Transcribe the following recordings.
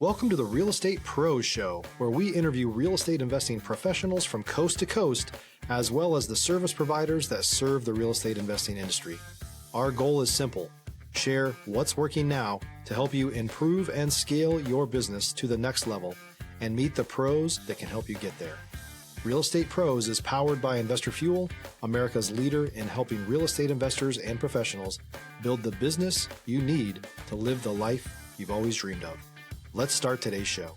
Welcome to the Real Estate Pros Show, where we interview real estate investing professionals from coast to coast, as well as the service providers that serve the real estate investing industry. Our goal is simple: share what's working now to help you improve and scale your business to the next level and meet the pros that can help you get there. Real Estate Pros is powered by Investor Fuel, America's leader in helping real estate investors and professionals build the business you need to live the life you've always dreamed of. Let's start today's show.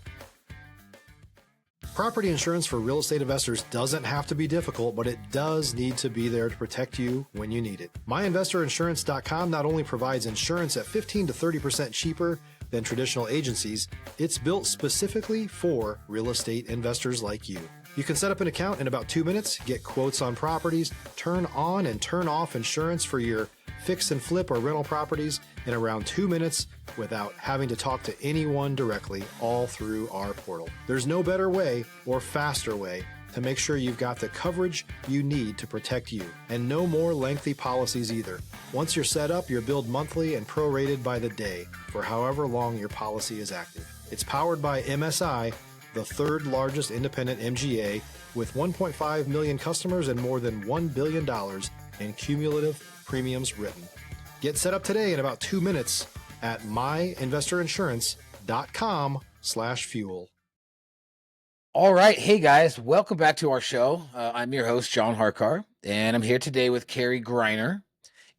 Property insurance for real estate investors doesn't have to be difficult, but it does need to be there to protect you when you need it. MyInvestorInsurance.com not only provides insurance at 15 to 30% cheaper than traditional agencies, it's built specifically for real estate investors like you. You can set up an account in about 2 minutes, get quotes on properties, turn on and turn off insurance for your fix and flip or rental properties in around 2 minutes without having to talk to anyone directly, all through our portal. There's no better way or faster way to make sure you've got the coverage you need to protect you, and no more lengthy policies either. Once you're set up, you're billed monthly and prorated by the day for however long your policy is active. It's powered by MSI, the third largest independent MGA, with 1.5 million customers and more than $1 billion in cumulative premiums written. Get set up today in about 2 minutes at myinvestorinsurance.com/fuel. All right. Hey, guys. Welcome back to our show. I'm your host, John Harcar, and I'm here today with Carey Greiner.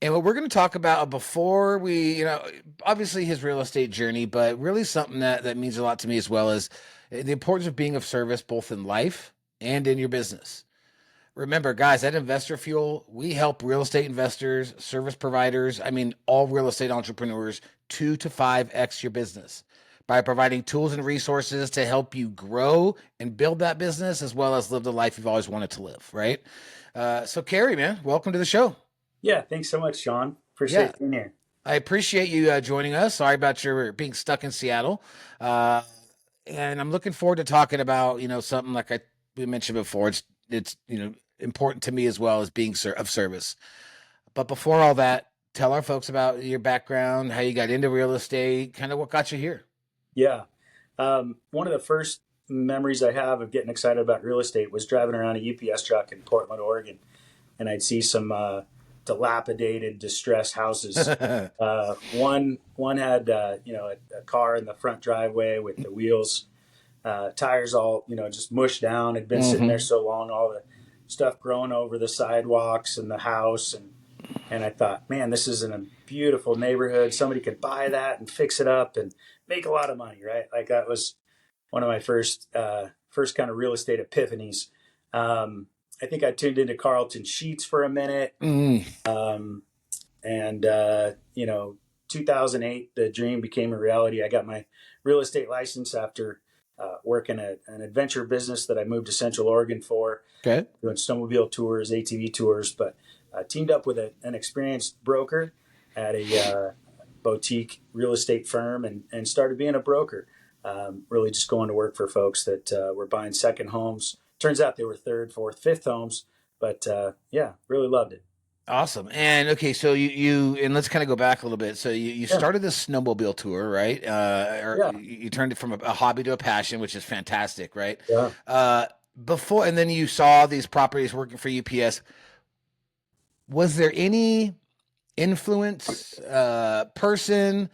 And what we're going to talk about before we, obviously his real estate journey, but really something that means a lot to me as well is the importance of being of service both in life and in your business. Remember, guys, at Investor Fuel, we help real estate investors, service providers, all real estate entrepreneurs 2 to 5x your business by providing tools and resources to help you grow and build that business as well as live the life you've always wanted to live, right? So, Carey, man, welcome to the show. Yeah, thanks so much, John. Appreciate being here. I appreciate you joining us. Sorry about your being stuck in Seattle. And I'm looking forward to talking about, something like we mentioned before. It's important to me as well as being of service. But before all that, tell our folks about your background, how you got into real estate, kind of what got you here. Yeah. One of the first memories I have of getting excited about real estate was driving around a UPS truck in Portland, Oregon, and I'd see some dilapidated, distressed houses. One had a car in the front driveway with the wheels, tires all just mushed down. Had been sitting there so long, all the stuff growing over the sidewalks and the house, and I thought, man, this is in a beautiful neighborhood. Somebody could buy that and fix it up and make a lot of money, right? Like that was one of my first kind of real estate epiphanies. I think I tuned into Carlton Sheets for a minute. 2008, the dream became a reality. I got my real estate license after working at an adventure business that I moved to Central Oregon for. Okay. Doing snowmobile tours, ATV tours, but teamed up with an experienced broker at a boutique real estate firm and started being a broker. Really just going to work for folks that were buying second homes. Turns out they were third, fourth, fifth homes, but really loved it. Awesome. And okay, so you let's kind of go back a little bit. So you started this snowmobile tour, right? You turned it from a hobby to a passion, which is fantastic, right? Yeah. Before, and then you saw these properties working for UPS. Was there any influence, person,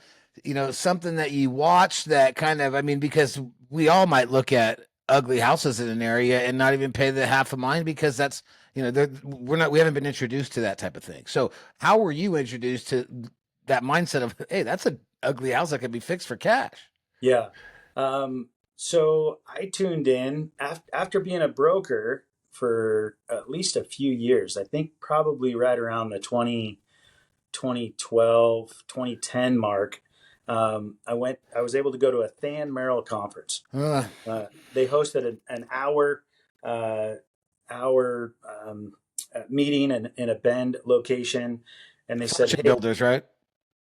something that you watched that kind of, because we all might look at ugly houses in an area and not even pay the half of mine because that's, we haven't been introduced to that type of thing. So how were you introduced to that mindset of, hey, that's an ugly house that could be fixed for cash? Yeah. So I tuned in after being a broker for at least a few years. I think probably right around the 2012, 2010 mark. I was able to go to a Than Merrill conference. They hosted an hour meeting in a Bend location, and they said, "Hey, builders, right?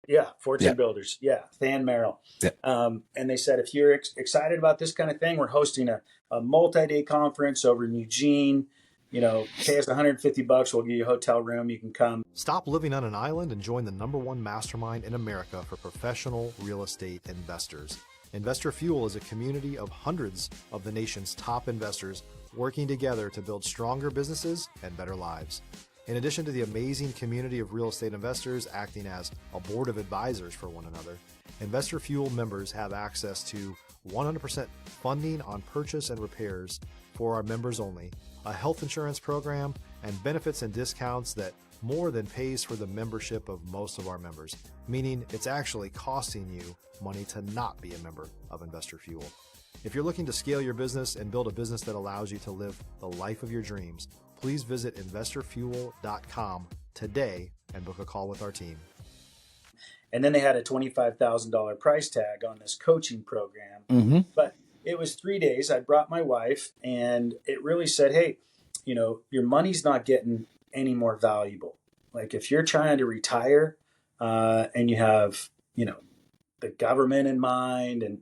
Yeah, Fortune Builders. Yeah, Than Merrill. Yeah. And they said, if you're excited about this kind of thing, we're hosting a multi-day conference over in Eugene. Pay us $150. We'll give you a hotel room. You can come. Stop living on an island and join the #1 mastermind in America for professional real estate investors. Investor Fuel is a community of hundreds of the nation's top investors working together to build stronger businesses and better lives. In addition to the amazing community of real estate investors acting as a board of advisors for one another, Investor Fuel members have access to 100% funding on purchase and repairs for our members only, a health insurance program, and benefits and discounts that more than pays for the membership of most of our members, meaning it's actually costing you money to not be a member of Investor Fuel. If you're looking to scale your business and build a business that allows you to live the life of your dreams, please visit investorfuel.com today and book a call with our team. And then they had a $25,000 price tag on this coaching program. But it was 3 days. I brought my wife, and it really said, hey, your money's not getting any more valuable. Like if you're trying to retire and you have, the government in mind and,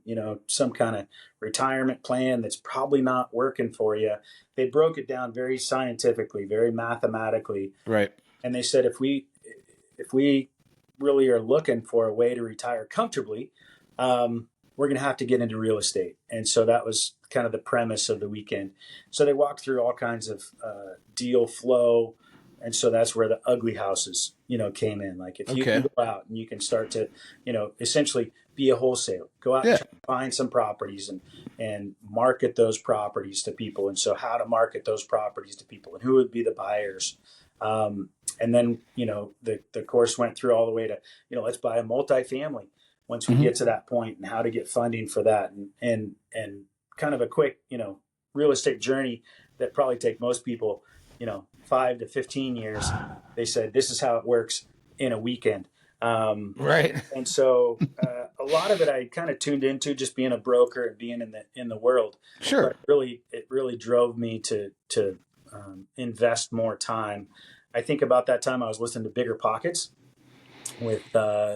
some kind of retirement plan that's probably not working for you. They broke it down very scientifically, very mathematically. Right. And they said, if we really are looking for a way to retire comfortably, we're going to have to get into real estate. And so that was kind of the premise of the weekend. So they walked through all kinds of deal flow. And so that's where the ugly houses, came in. Like if you can go out and you can start to, essentially be a wholesaler, go out and try to find some properties and market those properties to people. And so how to market those properties to people and who would be the buyers. And then, the course went through all the way to, let's buy a multifamily once we get to that point and how to get funding for that and kind of a quick, real estate journey that probably take most people, 5 to 15 years. They said, this is how it works in a weekend. Right. And so a lot of it I kind of tuned into just being a broker and being in the world. Sure. But it really drove me to invest more time. I think about that time I was listening to Bigger Pockets with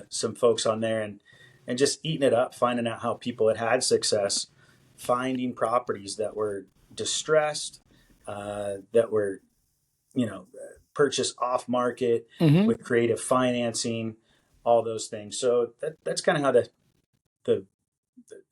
some folks on there and just eating it up, finding out how people had success, finding properties that were distressed, that were, purchased off market with creative financing, all those things. So that's kind of how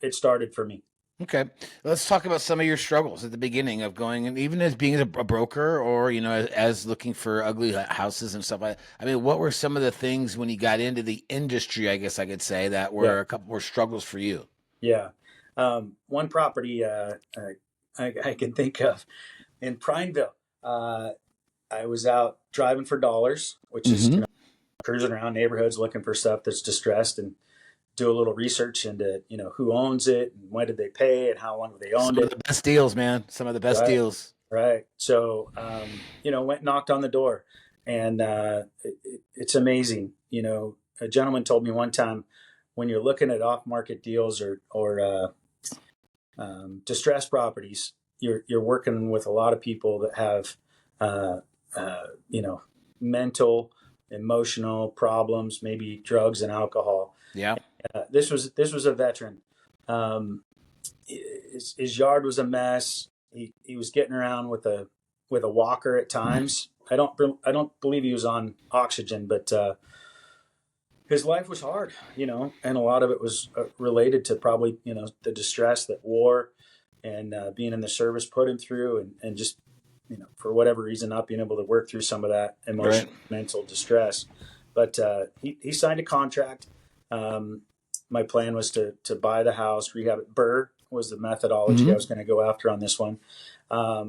it started for me. Okay. Let's talk about some of your struggles at the beginning of going, and even as being a broker or, as looking for ugly houses and stuff. I mean, what were some of the things when you got into the industry, I guess I could say, that were a couple more struggles for you? Yeah. One property I can think of in Prineville, I was out driving for dollars, which is cruising around neighborhoods looking for stuff that's distressed and do a little research into, who owns it and when did they pay and how long have they owned it. Some of the best deals, man. Some of the best deals. Right. So, went and knocked on the door and it's amazing. A gentleman told me one time when you're looking at off-market deals or distressed properties, you're working with a lot of people that have, mental, emotional problems, maybe drugs and alcohol. Yeah. This was a veteran. His yard was a mess. He was getting around with a walker at times. I don't believe he was on oxygen, but his life was hard, and a lot of it was related to probably the distress that war and being in the service put him through, and just for whatever reason not being able to work through some of that emotional, mental distress. But he signed a contract. My plan was to buy the house, rehab it. Burr was the methodology I was going to go after on this one. Got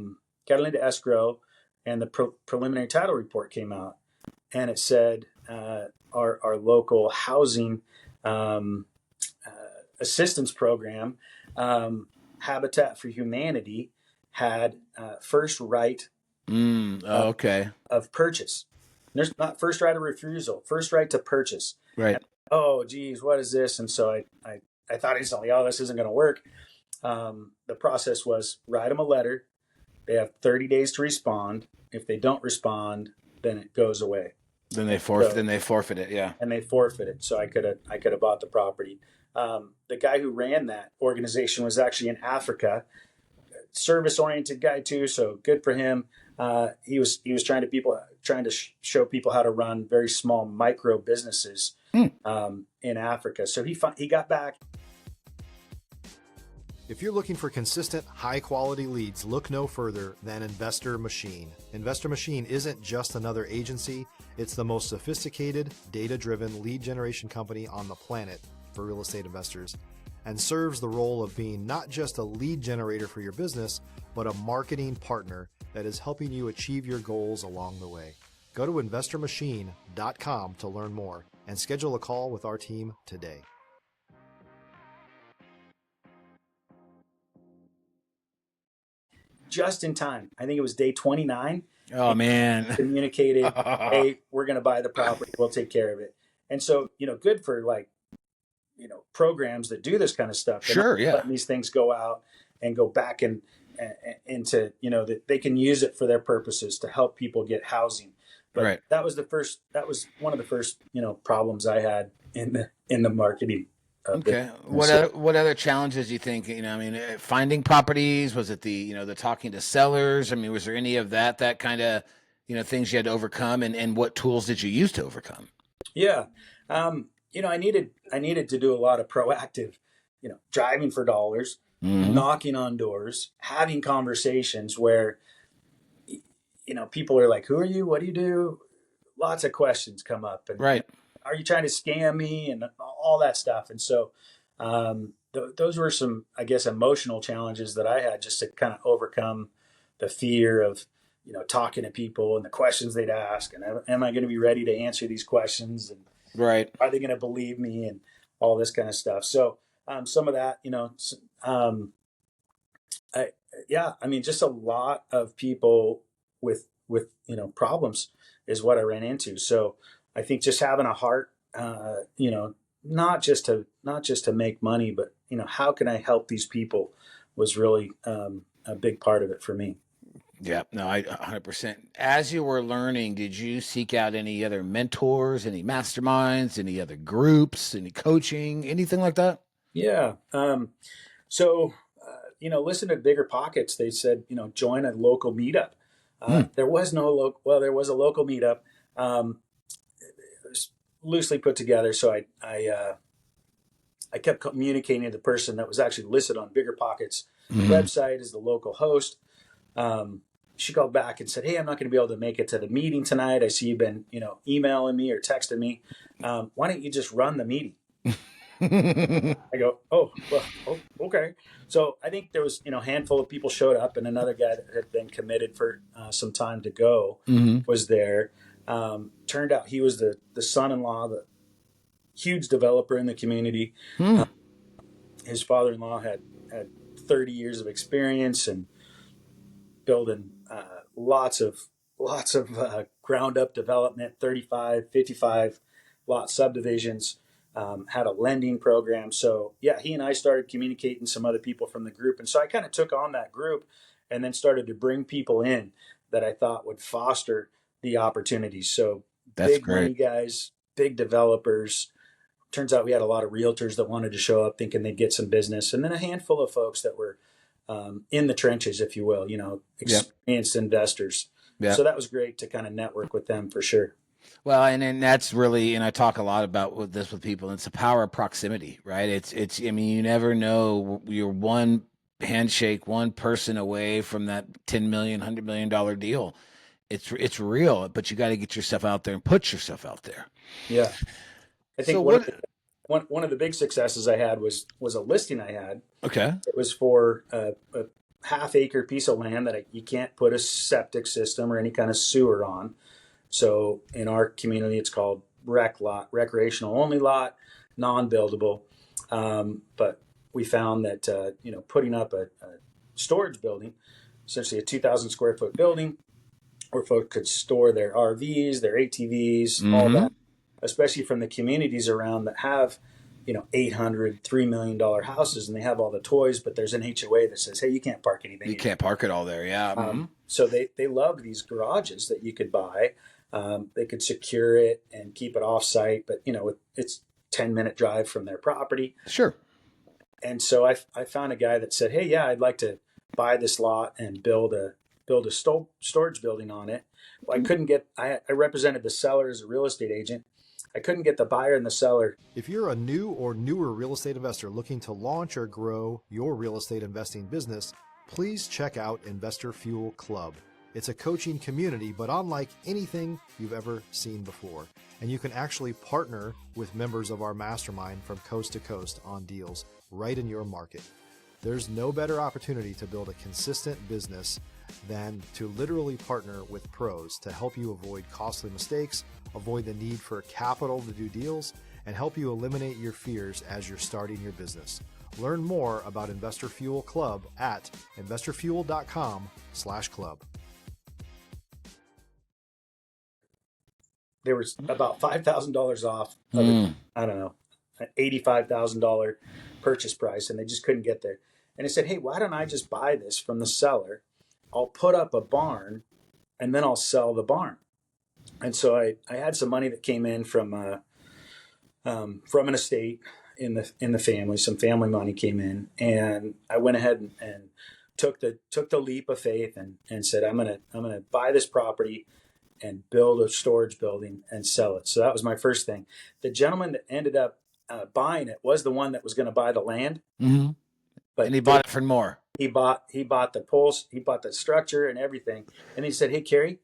it into escrow, and the preliminary title report came out, and it said our local housing assistance program, Habitat for Humanity, had first right of purchase. There's not first right of refusal, first right to purchase. Right. And, oh, geez, what is this? And so I thought instantly, oh, this isn't going to work. The process was write them a letter. They have 30 days to respond. If they don't respond, then it goes away. Then they forfeit it. Yeah. And they forfeit it. So I could have bought the property. The guy who ran that organization was actually in Africa, service-oriented guy too. So good for him. He was trying to show people how to run very small micro businesses in Africa. So he got back. If you're looking for consistent, high-quality leads, look no further than Investor Machine. Investor Machine isn't just another agency. It's the most sophisticated, data-driven lead generation company on the planet for real estate investors, and serves the role of being not just a lead generator for your business, but a marketing partner that is helping you achieve your goals along the way. Go to investormachine.com to learn more and schedule a call with our team today. Just in time. I think it was day 29. Oh, man. Communicated, hey, we're going to buy the property. We'll take care of it. And so, good for programs that do this kind of stuff. Sure, yeah. Letting these things go out and go back and into, that they can use it for their purposes to help people get housing. But right. that was one of the first, problems I had in the marketing. Okay. What other challenges do you think, finding properties? Was it the talking to sellers? I mean, was there any of that kind of, things you had to overcome, and what tools did you use to overcome? Yeah. I needed to do a lot of proactive, driving for dollars, knocking on doors, having conversations where, people are like, who are you? What do you do? Lots of questions come up. And right. Are you trying to scam me and all that stuff? And so those were some, I guess, emotional challenges that I had just to kind of overcome the fear of, talking to people and the questions they'd ask. And am I going to be ready to answer these questions? And right. Are they going to believe me and all this kind of stuff? So some of that, just a lot of people with problems is what I ran into. So I think just having a heart, not just to make money, but how can I help these people was really a big part of it for me. Yeah, no, I 100%. As you were learning, did you seek out any other mentors, any masterminds, any other groups, any coaching, anything like that? Yeah. Listen to Bigger Pockets. They said, join a local meetup. There was there was a local meetup. It was loosely put together. So I kept communicating to the person that was actually listed on Bigger Pockets website as the local host. She called back and said, hey, I'm not going to be able to make it to the meeting tonight. I see you've been, emailing me or texting me. Why don't you just run the meeting? I go, oh, well, okay. So I think there was, a handful of people showed up, and another guy that had been committed for some time to go was there. Turned out he was the son-in-law, the huge developer in the community. His father-in-law had 30 years of experience and building lots of ground up development, 35, 55 lot subdivisions, had a lending program. So yeah, he and I started communicating some other people from the group. And so I kind of took on that group and then started to bring people in that I thought would foster the opportunities. So that's big great. Money guys, big developers. Turns out we had a lot of realtors that wanted to show up thinking they'd get some business. And then a handful of folks that were in the trenches, if you will, experienced investors. Yep. So that was great to kind of network with them for sure. Well, and that's really, and I talk a lot about with people, it's the power of proximity, right? It's, you never know, you're one handshake, one person away from that 10 million, $100 million deal. It's real, but you got to get yourself out there and put yourself out there. Yeah. I think so one of the big successes I had was a listing I had. Okay. It was for a half-acre piece of land that you can't put a septic system or any kind of sewer on. So in our community, it's called rec lot, recreational only lot, non-buildable. But we found that putting up a storage building, essentially a 2,000 square foot building, where folks could store their RVs, their ATVs, all that, especially from the communities around that have, $800, $3 million houses, and they have all the toys, but there's an HOA that says, hey, you can't park anything. You can't park it all there, yeah. So they loved these garages that you could buy. They could secure it and keep it off site, but, it's 10-minute drive from their property. Sure. And so I found a guy that said, hey, yeah, I'd like to buy this lot and build a storage building on it. Well, I couldn't get, I represented the seller as a real estate agent. I couldn't get the buyer and the seller. If you're a new or newer real estate investor looking to launch or grow your real estate investing business, please check out Investor Fuel Club. It's a coaching community, but unlike anything you've ever seen before. And you can actually partner with members of our mastermind from coast to coast on deals right in your market. There's no better opportunity to build a consistent business than to literally partner with pros to help you avoid costly mistakes, avoid the need for capital to do deals, and help you eliminate your fears as you're starting your business. Learn more about Investor Fuel Club at investorfuel.com/club. There was about $5,000 off of it, I don't know, an $85,000 purchase price, and they just couldn't get there. And I said, hey, why don't I just buy this from the seller? I'll put up a barn, and then I'll sell the barn. And so I had some money that came in from an estate in the family. Some family money came in, and I went ahead and took the leap of faith and said, I'm gonna buy this property and build a storage building and sell it. So that was my first thing. The gentleman that ended up buying it was the one that was going to buy the land, but he bought it for more. He bought the poles, he bought the structure and everything, and he said, "Hey, Carey,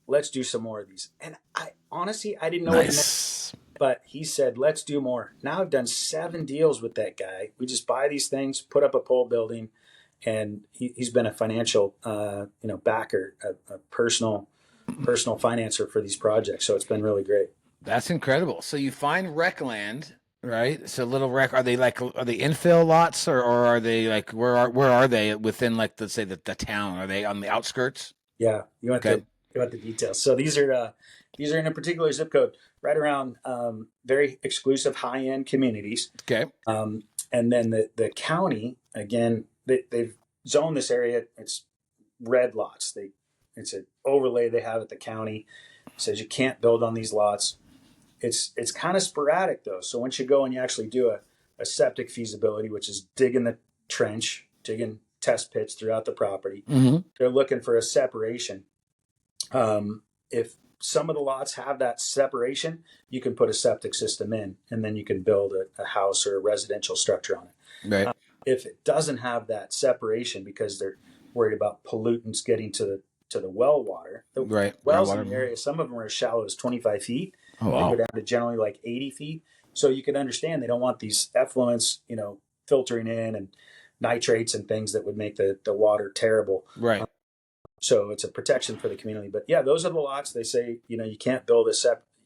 let's do some more of these." And I honestly didn't know what it meant, but he said, "Let's do more." Now I've done 7 deals with that guy. We just buy these things, put up a pole building, and he's been a financial backer, a personal financer for these projects. So it's been really great. That's incredible. So you find rec land, right? So little rec, are they infill lots or are they like, where are they within, like, let's say the town? Are they on the outskirts? Yeah. You want the details. So these are in a particular zip code right around very exclusive high-end communities. Okay. And then the county, again, they've zoned this area. It's red lots. It's an overlay they have at the county. It says you can't build on these lots. It's kind of sporadic though. So once you go and you actually do a septic feasibility, which is digging the trench, digging test pits throughout the property, they're looking for a separation. If some of the lots have that separation, you can put a septic system in, and then you can build a house or a residential structure on it. Right. If it doesn't have that separation because they're worried about pollutants getting to the well water. The wells in the area, some of them are as shallow as 25 feet. Oh, wow. They go down to generally like 80 feet. So you can understand they don't want these effluents, filtering in and nitrates and things that would make the water terrible. Right. So it's a protection for the community. But yeah, those are the lots. They say, you can't build you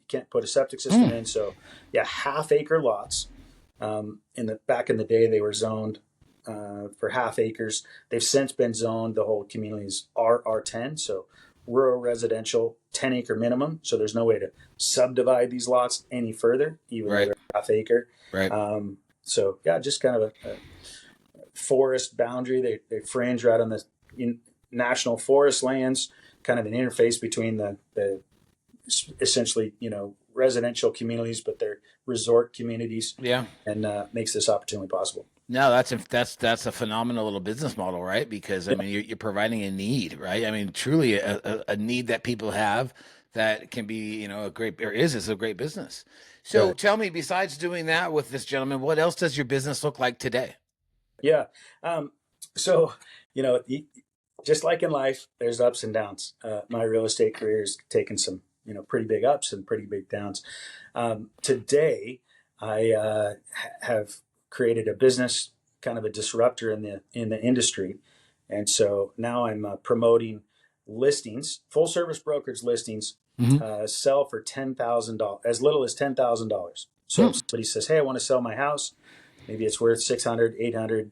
can't put a septic system in. So yeah, half-acre lots. Back in the day, they were zoned for half acres. They've since been zoned. The whole community is R10, so rural residential, 10-acre minimum. So there's no way to subdivide these lots any further, even though they're half acre. Right. So yeah, just kind of a forest boundary. They fringe right on the national forest lands, kind of an interface between the essentially residential communities, but they're resort communities. Yeah, and makes this opportunity possible. No, that's a phenomenal little business model, right? Because I mean, you're providing a need, right? I mean, truly a need that people have that can be, a great is a great business. So tell me, besides doing that with this gentleman, what else does your business look like today? Yeah, so just like in life, there's ups and downs. My real estate career has taken some pretty big ups and pretty big downs. Today, I have created a business, kind of a disruptor in the industry, and so now I'm promoting listings, full service brokerage listings, sell for $10,000, as little as $10,000. So if somebody says, "Hey, I want to sell my house. Maybe it's worth 600, 800,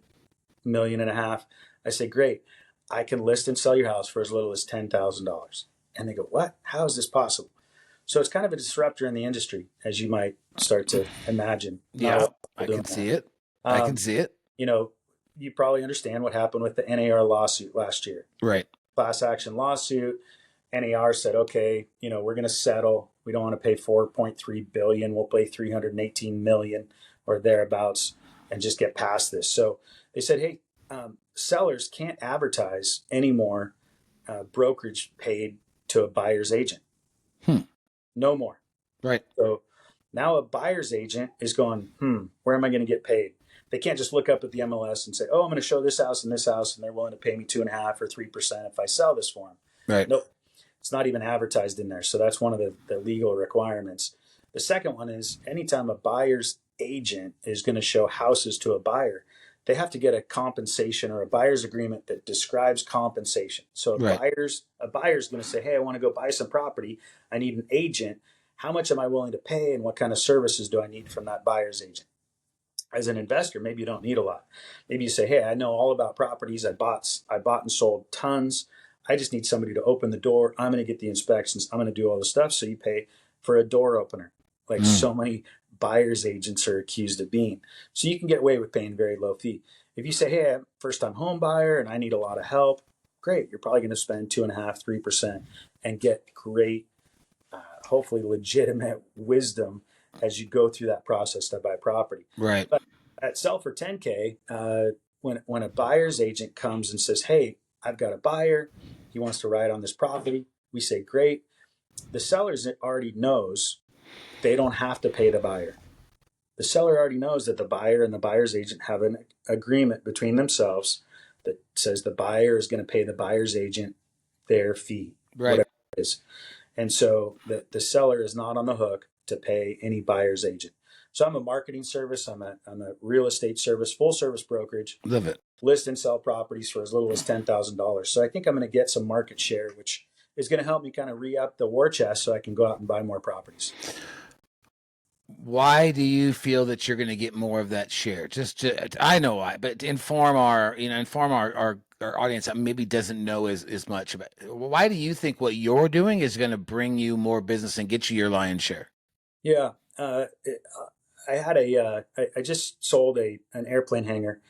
million and a half." I say, "Great, I can list and sell your house for as little as $10,000." And they go, "What? How is this possible?" So it's kind of a disruptor in the industry, as you might start to imagine. Yeah, I can see it. I can see it. You probably understand what happened with the NAR lawsuit last year. Right. Class action lawsuit. NAR said, "Okay, we're going to settle. We don't want to pay $4.3 billion. We'll pay $318 million or thereabouts and just get past this." So they said, "Hey, sellers can't advertise anymore brokerage paid to a buyer's agent. No more." Right. So Now a buyer's agent is going, where am I going to get paid? They can't just look up at the MLS and say, oh, I'm going to show this house, and they're willing to pay me 2.5% or 3% if I sell this for them. Right. Nope. It's not even advertised in there. So that's one of the legal requirements. The second one is anytime a buyer's agent is going to show houses to a buyer, they have to get a compensation or a buyer's agreement that describes compensation. So a buyer's going to say, hey, I want to go buy some property. I need an agent. How much am I willing to pay, and what kind of services do I need from that buyer's agent? As an investor, maybe you don't need a lot. Maybe you say, hey, I know all about properties. I bought and sold tons. I just need somebody to open the door. I'm going to get the inspections. I'm going to do all the stuff. So you pay for a door opener, like so many buyer's agents are accused of being. So you can get away with paying a very low fee. If you say, hey, I'm a first-time home buyer and I need a lot of help, great. You're probably going to spend 2.5%, 3% and get great, hopefully legitimate wisdom as you go through that process to buy property. Right. But at Sell for 10K, when a buyer's agent comes and says, hey, I've got a buyer, he wants to ride on this property, we say, great. The seller already knows they don't have to pay the buyer. The seller already knows that the buyer and the buyer's agent have an agreement between themselves that says the buyer is going to pay the buyer's agent their fee, whatever it is. And so the seller is not on the hook to pay any buyer's agent. So I'm a marketing service. I'm a real estate service, full service brokerage. Love it. List and sell properties for as little as $10,000. So I think I'm going to get some market share, which is going to help me kind of re-up the war chest so I can go out and buy more properties. Why do you feel that you're going to get more of that share? I know why, but to inform our audience that maybe doesn't know as much about it. Why do you think what you're doing is going to bring you more business and get you your lion's share? Yeah. I just sold an airplane hangar.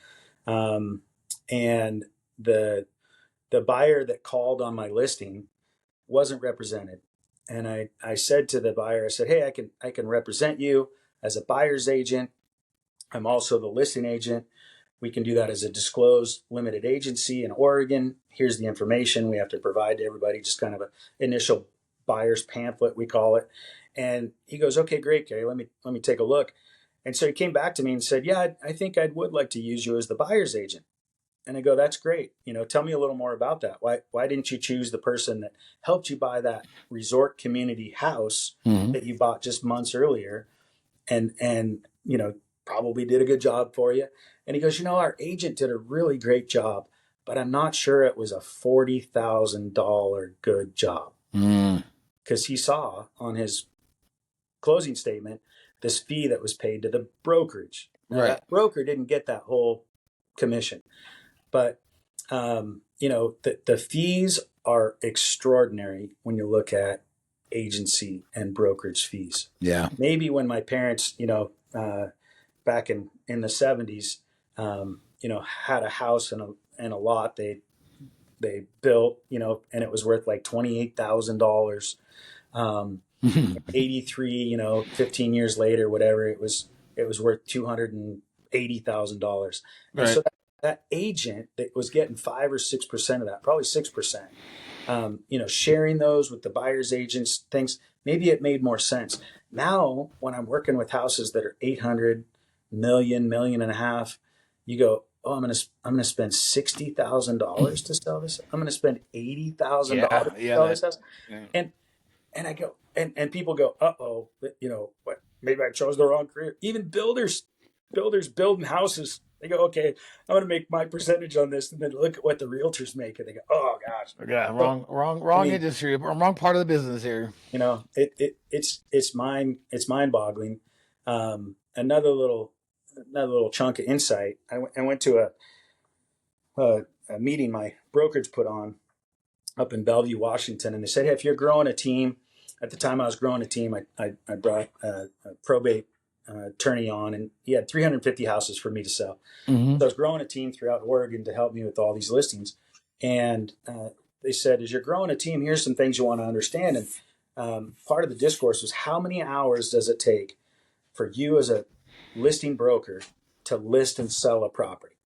And the buyer that called on my listing wasn't represented. And I said to the buyer, I said, hey, I can represent you as a buyer's agent. I'm also the listing agent. We can do that as a disclosed limited agency in Oregon. Here's the information we have to provide to everybody, just kind of an initial buyer's pamphlet, we call it. And he goes, okay, great, Carey, let me take a look. And so he came back to me and said, yeah, I think I would like to use you as the buyer's agent. And I go, that's great. Tell me a little more about that. Why didn't you choose the person that helped you buy that resort community house that you bought just months earlier and probably did a good job for you? And he goes, our agent did a really great job, but I'm not sure it was a $40,000 good job. Because he saw on his closing statement this fee that was paid to the brokerage. Now, that broker didn't get that whole commission. But, the fees are extraordinary when you look at agency and brokerage fees. Yeah. Maybe when my parents, back in the 70s, had a house and a lot they built, and it was worth like $28,000. 83, 15 years later, whatever, it was worth $280,000. Right. So that agent that was getting 5 or 6% of that, probably 6%, sharing those with the buyer's agents, things, maybe it made more sense. Now, when I'm working with houses that are 800, million and a half, you go, oh, I'm going to spend $60,000 to sell this. I'm going to spend $80,000 to sell this house. Yeah. And I go, and people go, uh-oh, what? Maybe I chose the wrong career. Even builders building houses, they go, okay, I'm going to make my percentage on this, and then look at what the realtors make, and they go, oh gosh, yeah, wrong industry, wrong part of the business here. It's mind-boggling. Another little chunk of insight. I went to a meeting my brokerage put on up in Bellevue, Washington, and they said, hey, if you're growing a team, at the time I was growing a team, I brought a probate attorney on, and he had 350 houses for me to sell. So I was growing a team throughout Oregon to help me with all these listings. And they said, as you're growing a team, here's some things you want to understand. And part of the discourse was, how many hours does it take for you as a listing broker to list and sell a property?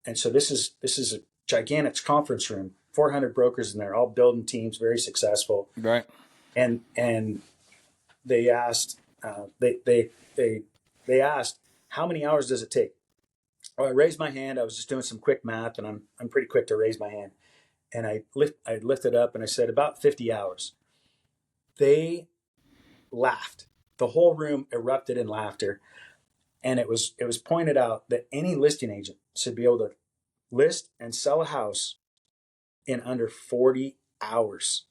And so this is a gigantic conference room, 400 brokers in there, all building teams, very successful. Right. And they asked, they asked, how many hours does it take? Well, I raised my hand. I was just doing some quick math, and I'm pretty quick to raise my hand. And I lifted up and I said about 50 hours. They laughed. The whole room erupted in laughter, and it was pointed out that any listing agent should be able to list and sell a house in under 40 hours.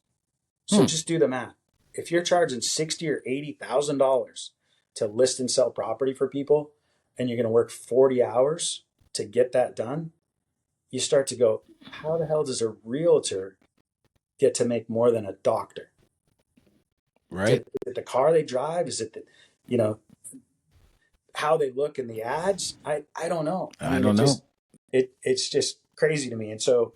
So just do the math. If you're charging $60,000 or $80,000 to list and sell property for people, and you're going to work 40 hours to get that done, you start to go, how the hell does a realtor get to make more than a doctor? Right. Is it the car they drive? Is it the, how they look in the ads? I don't know. I don't know. It's just crazy to me. And so,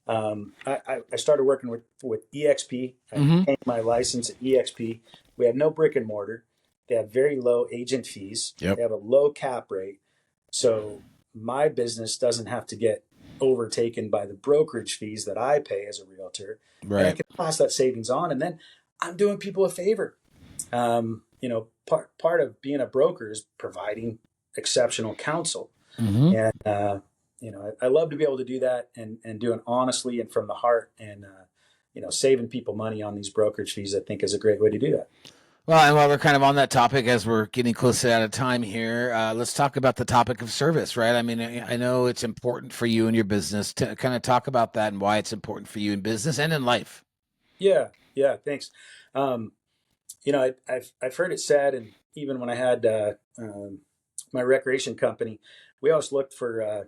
I started working with EXP. I obtained my license at EXP. We have no brick and mortar. They have very low agent fees. Yep. They have a low cap rate. So my business doesn't have to get overtaken by the brokerage fees that I pay as a realtor. Right. And I can pass that savings on. And then I'm doing people a favor. Part of being a broker is providing exceptional counsel. And, I love to be able to do that and do it honestly and from the heart. And, saving people money on these brokerage fees, I think, is a great way to do that. Well, and while we're kind of on that topic, as we're getting close to out of time here, let's talk about the topic of service, right? I mean, I know it's important for you in your business to kind of talk about that and why it's important for you in business and in life. Yeah, thanks. I've heard it said, and even when I had my recreation company, we always looked for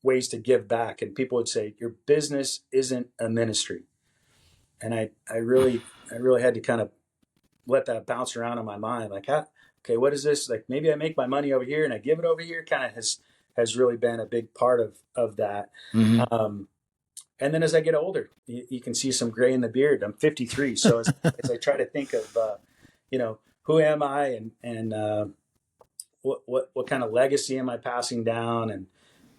ways to give back, and people would say, "Your business isn't a ministry," and I really had to kind of let that bounce around in my mind. Like, okay, what is this? Like, maybe I make my money over here and I give it over here. Kind of has really been a big part of that. And then as I get older, you can see some gray in the beard. I'm 53. So as I try to think of, who am I and what kind of legacy am I passing down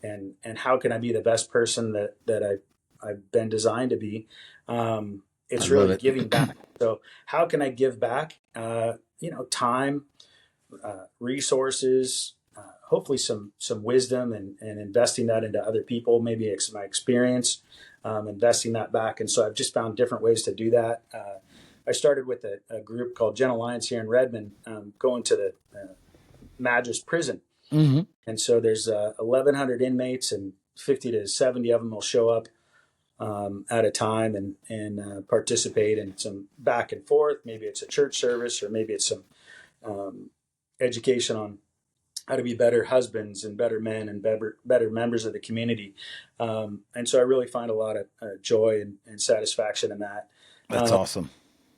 and how can I be the best person that I've been designed to be? It's really giving back. So how can I give back? Time, resources, hopefully some wisdom and investing that into other people. Maybe it's my experience, investing that back. And so I've just found different ways to do that. I started with a group called Gen Alliance here in Redmond, going to the Madras prison. And so there's 1,100 inmates, and 50 to 70 of them will show up at a time and participate in some back and forth. Maybe it's a church service, or maybe it's some education on how to be better husbands and better men and better members of the community. And so I really find a lot of joy and satisfaction in that. That's awesome.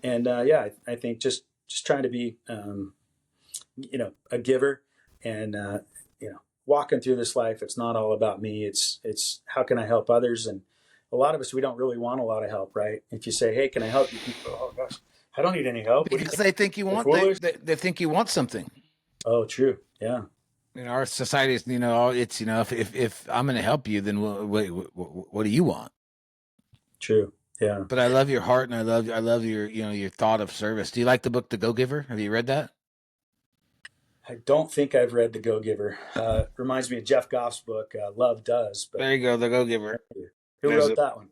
And I think just trying to be, a giver and, walking through this life. It's not all about me. It's how can I help others? And a lot of us, we don't really want a lot of help, right? If you say, hey, can I help you? People, oh gosh, I don't need any help. Because they think you want, they think you want something. Oh, true. Yeah. Our society is, it's, if I'm going to help you, then what do you want? True. Yeah. But I love your heart, and I love your, your thought of service. Do you like the book, The Go-Giver? Have you read that? I don't think I've read The Go-Giver. Reminds me of Jeff Goff's book, Love Does. But there you go, The Go-Giver. Who wrote that one?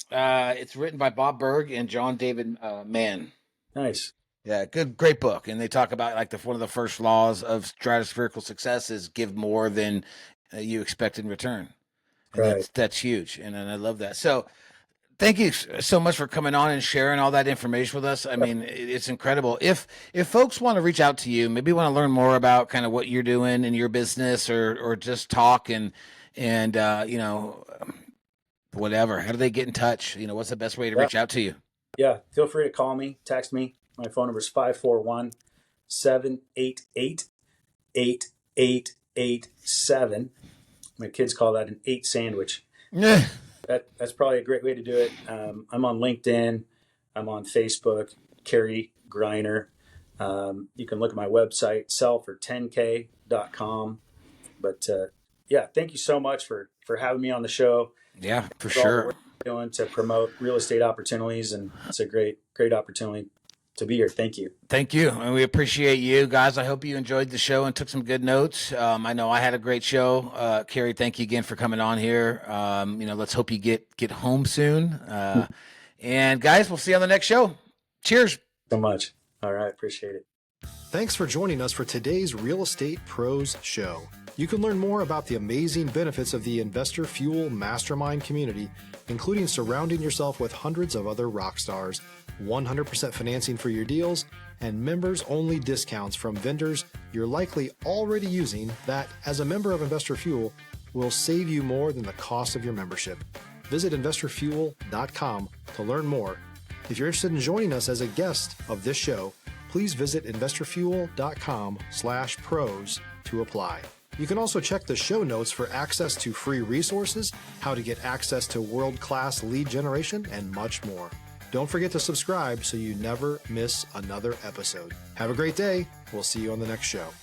It's written by Bob Berg and John David Mann. Nice. Yeah, great book. And they talk about one of the first laws of stratospherical success is give more than you expect in return. And right. That's huge. And I love that. So thank you so much for coming on and sharing all that information with us. I mean, it's incredible. If folks want to reach out to you, maybe want to learn more about kind of what you're doing in your business or just talk and whatever, how do they get in touch? What's the best way to reach out to you? Yeah. Feel free to call me, text me. My phone number is 541-788-8887. My kids call that an 8 sandwich. That's probably a great way to do it. I'm on LinkedIn. I'm on Facebook, Carey Greiner. You can look at my website, sellfor10k.com. But thank you so much for having me on the show. Yeah, for sure. Doing to promote real estate opportunities, and it's a great opportunity. to be here. Thank you. Thank you. And we appreciate you guys. I hope you enjoyed the show and took some good notes. I know I had a great show. Carey, thank you again for coming on here. Let's hope you get home soon. And guys, we'll see you on the next show. Cheers. So much. All right. Appreciate it. Thanks for joining us for today's Real Estate Pros Show. You can learn more about the amazing benefits of the Investor Fuel Mastermind community, including surrounding yourself with hundreds of other rock stars, 100% financing for your deals, and members-only discounts from vendors you're likely already using that, as a member of Investor Fuel, will save you more than the cost of your membership. Visit investorfuel.com to learn more. If you're interested in joining us as a guest of this show, please visit investorfuel.com/pros to apply. You can also check the show notes for access to free resources, how to get access to world-class lead generation, and much more. Don't forget to subscribe so you never miss another episode. Have a great day. We'll see you on the next show.